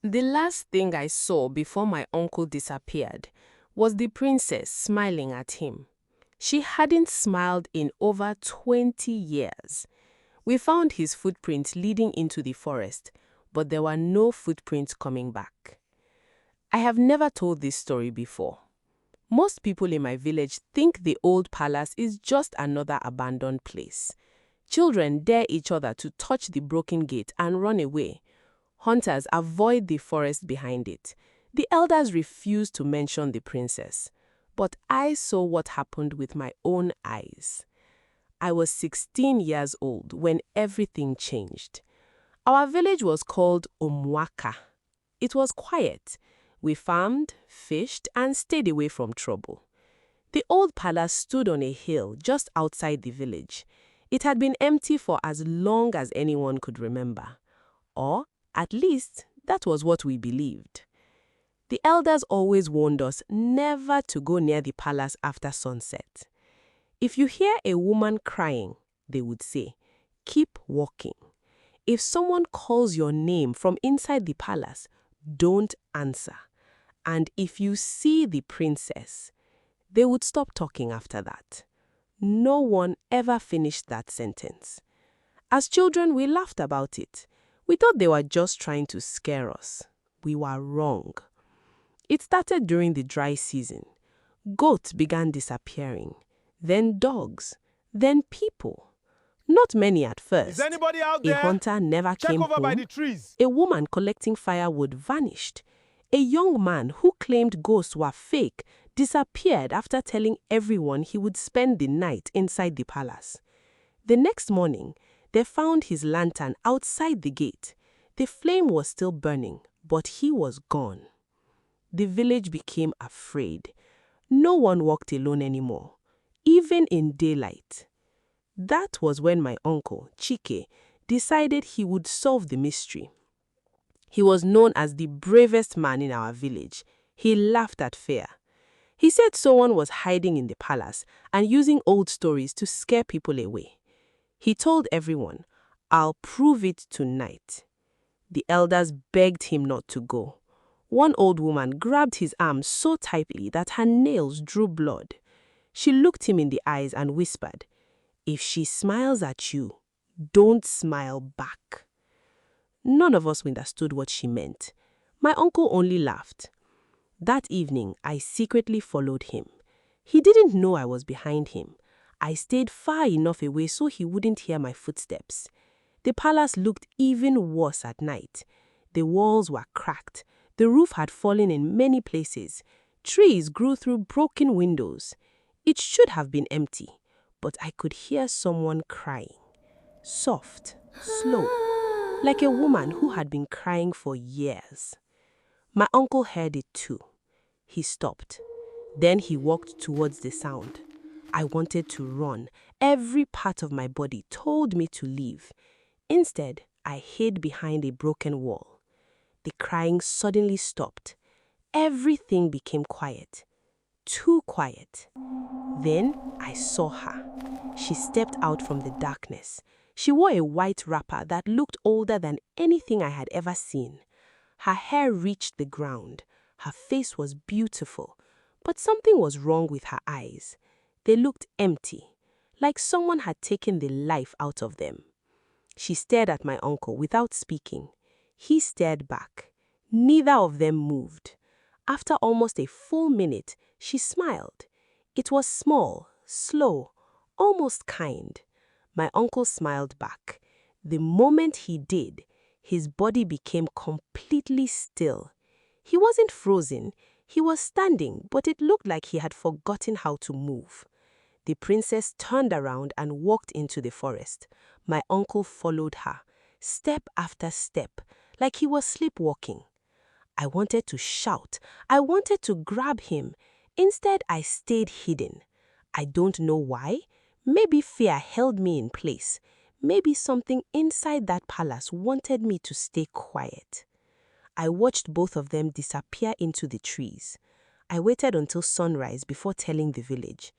The last thing I saw before my uncle disappeared was the princess smiling at him. She hadn't smiled in over 20 years. We found his footprints leading into the forest, but there were no footprints coming back. I have never told this story before. Most people in my village think the old palace is just another abandoned place. Children dare each other to touch the broken gate and run away. Hunters avoid the forest behind it. The elders refuse to mention the princess. But I saw what happened with my own eyes. I was 16 years old when everything changed. Our village was called Omwaka. It was quiet. We farmed, fished, and stayed away from trouble. The old palace stood on a hill just outside the village. It had been empty for as long as anyone could remember. Or, at least, that was what we believed. The elders always warned us never to go near the palace after sunset. If you hear a woman crying, they would say, keep walking. If someone calls your name from inside the palace, don't answer. And if you see the princess, they would stop talking after that. No one ever finished that sentence. As children, we laughed about it. We thought they were just trying to scare us. We were wrong. It started during the dry season. Goats began disappearing, then dogs, then people. Not many at first. Is anybody out there? A hunter never came over home. by the trees. A woman collecting firewood vanished. A young man who claimed ghosts were fake disappeared after telling everyone he would spend the night inside the palace. The next morning, they found his lantern outside the gate. The flame was still burning, but he was gone. The village became afraid. No one walked alone anymore, even in daylight. That was when my uncle, Chike, decided he would solve the mystery. He was known as the bravest man in our village. He laughed at fear. He said someone was hiding in the palace and using old stories to scare people away. He told everyone, I'll prove it tonight. The elders begged him not to go. One old woman grabbed his arm so tightly that her nails drew blood. She looked him in the eyes and whispered, if she smiles at you, don't smile back. None of us understood what she meant. My uncle only laughed. That evening, I secretly followed him. He didn't know I was behind him. I stayed far enough away so he wouldn't hear my footsteps. The palace looked even worse at night. The walls were cracked. The roof had fallen in many places. Trees grew through broken windows. It should have been empty, but I could hear someone crying. Soft, slow, like a woman who had been crying for years. My uncle heard it too. He stopped. Then he walked towards the sound. I wanted to run. Every part of my body told me to leave. Instead, I hid behind a broken wall. The crying suddenly stopped. Everything became quiet. Too quiet. Then I saw her. She stepped out from the darkness. She wore a white wrapper that looked older than anything I had ever seen. Her hair reached the ground. Her face was beautiful, but something was wrong with her eyes. They looked empty, like someone had taken the life out of them. She stared at my uncle without speaking. He stared back. Neither of them moved. After almost a full minute, she smiled. It was small, slow, almost kind. My uncle smiled back. The moment he did, his body became completely still. He wasn't frozen. He was standing, but it looked like he had forgotten how to move. The princess turned around and walked into the forest. My uncle followed her, step after step, like he was sleepwalking. I wanted to shout. I wanted to grab him. Instead, I stayed hidden. I don't know why. Maybe fear held me in place. Maybe something inside that palace wanted me to stay quiet. I watched both of them disappear into the trees. I waited until sunrise before telling the village.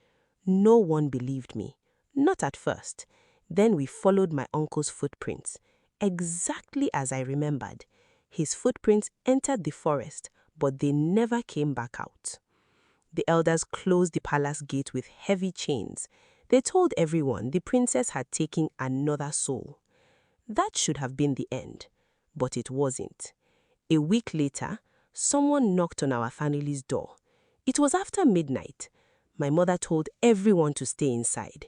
No one believed me. Not at first. Then we followed my uncle's footprints, exactly as I remembered. His footprints entered the forest, but they never came back out. The elders closed the palace gate with heavy chains. They told everyone the princess had taken another soul. That should have been the end, but it wasn't. A week later, someone knocked on our family's door. It was after midnight. My mother told everyone to stay inside.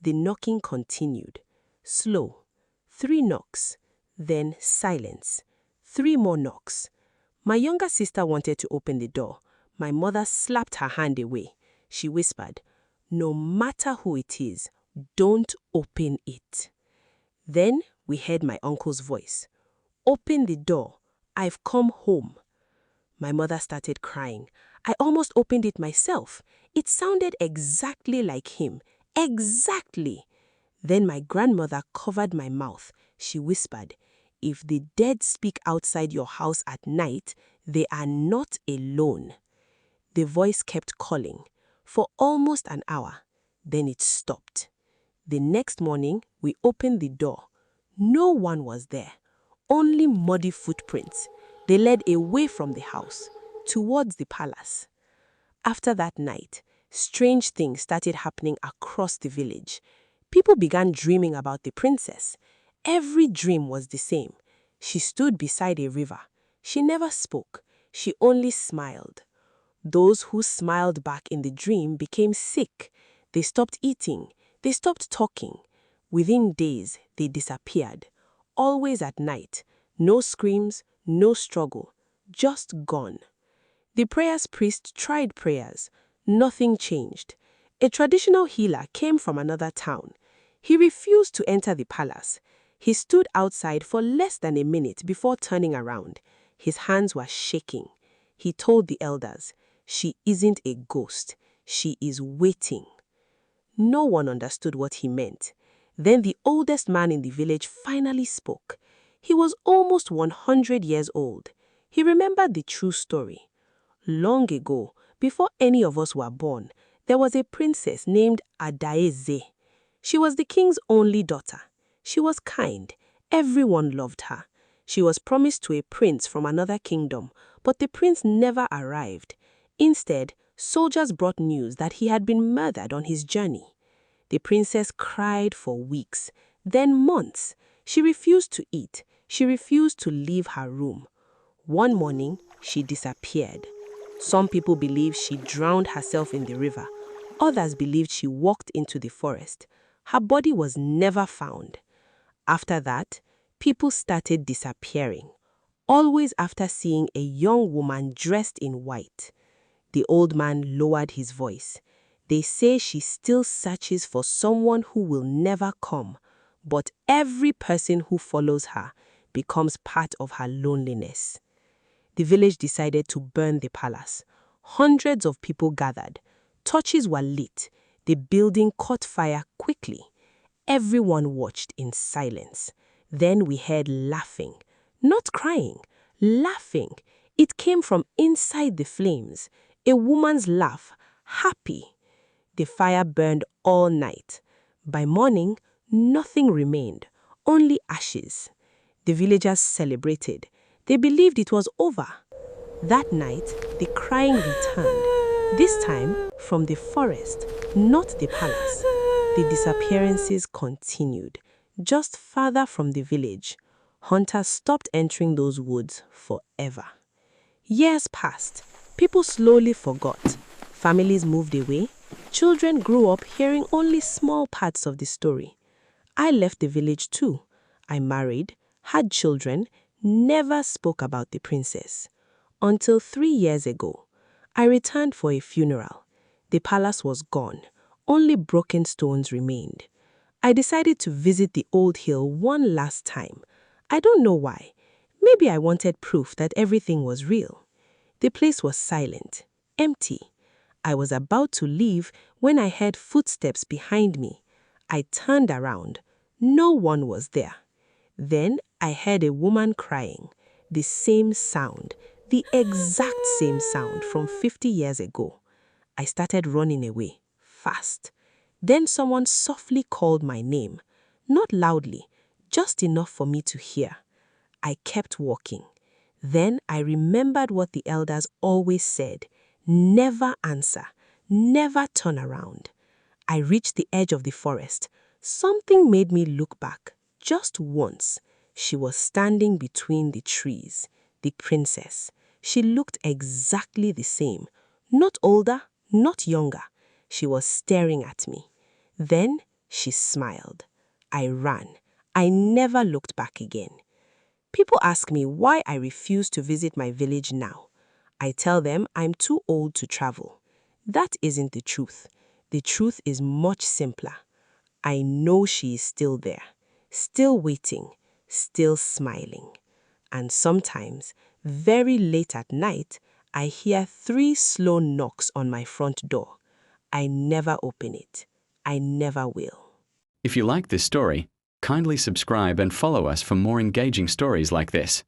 The knocking continued. Slow. 3 knocks. Then silence. 3 more knocks. My younger sister wanted to open the door. My mother slapped her hand away. She whispered, "No matter who it is, don't open it." Then we heard my uncle's voice. "Open the door. I've come home." My mother started crying. I almost opened it myself. It sounded exactly like him. Exactly. Then my grandmother covered my mouth. She whispered, "If the dead speak outside your house at night, they are not alone." The voice kept calling for almost an hour. Then it stopped. The next morning, we opened the door. No one was there. Only muddy footprints. They led away from the house, towards the palace. After that night, strange things started happening across the village. People began dreaming about the princess. Every dream was the same. She stood beside a river. She never spoke. She only smiled. Those who smiled back in the dream became sick. They stopped eating. They stopped talking. Within days, they disappeared. Always at night. No screams, no struggle. Just gone. The prayers priest tried prayers. Nothing changed. A traditional healer came from another town. He refused to enter the palace. He stood outside for less than a minute before turning around. His hands were shaking. He told the elders, "She isn't a ghost. She is waiting." No one understood what he meant. Then the oldest man in the village finally spoke. He was almost 100 years old. He remembered the true story. Long ago, before any of us were born, there was a princess named Adaeze. She was the king's only daughter. She was kind. Everyone loved her. She was promised to a prince from another kingdom, but the prince never arrived. Instead, soldiers brought news that he had been murdered on his journey. The princess cried for weeks, then months. She refused to eat. She refused to leave her room. One morning, she disappeared. Some people believe she drowned herself in the river. Others believed she walked into the forest. Her body was never found. After that, people started disappearing, always after seeing a young woman dressed in white. The old man lowered his voice. They say she still searches for someone who will never come, but every person who follows her becomes part of her loneliness. The village decided to burn the palace. Hundreds of people gathered. Torches were lit. The building caught fire quickly. Everyone watched in silence. Then we heard laughing. Not crying, laughing. It came from inside the flames. A woman's laugh, happy. The fire burned all night. By morning, nothing remained, only ashes. The villagers celebrated. They believed it was over. That night, the crying returned. This time, from the forest, not the palace. The disappearances continued, just farther from the village. Hunters stopped entering those woods forever. Years passed. People slowly forgot. Families moved away. Children grew up hearing only small parts of the story. I left the village too. I married, had children, never spoke about the princess. Until 3 years ago, I returned for a funeral. The palace was gone. Only broken stones remained. I decided to visit the old hill one last time. I don't know why. Maybe I wanted proof that everything was real. The place was silent, empty. I was about to leave when I heard footsteps behind me. I turned around. No one was there. Then I heard a woman crying. The same sound, the exact same sound from 50 years ago. I started running away, fast. Then someone softly called my name. Not loudly, just enough for me to hear. I kept walking. Then I remembered what the elders always said: never answer, never turn around. I reached the edge of the forest. Something made me look back, just once. She was standing between the trees, the princess. She looked exactly the same, not older, not younger. She was staring at me. Then she smiled. I ran. I never looked back again. People ask me why I refuse to visit my village now. I tell them I'm too old to travel. That isn't the truth. The truth is much simpler. I know she is still there, still waiting, still smiling. And sometimes, very late at night, I hear 3 slow knocks on my front door. I never open it. I never will. If you like this story, kindly subscribe and follow us for more engaging stories like this.